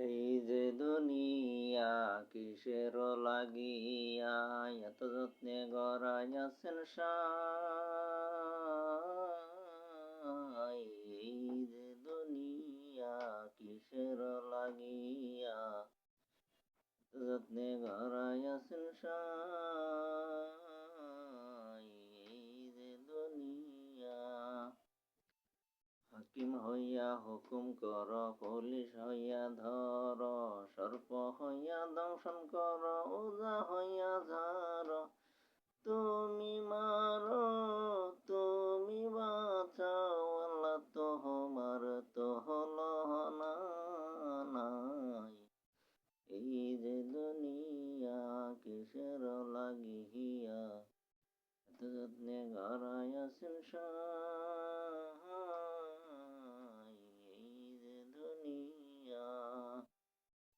এই যে দুনিয়া কিসের লাগিয়া এত যত্নে গড়াইয়াছেন সাই। এই যে দুনিয়া কিসের লাগিয়া এত যত্নে গড়াইয়াছেন সাই। এই যে দুনিয়া হাকিম হইয়া হুকুম কর, পুলিশ হইয়া ধর, সর্প হইয়া দংশন কর, ওজা হইয়া ঝার। তুমি মারো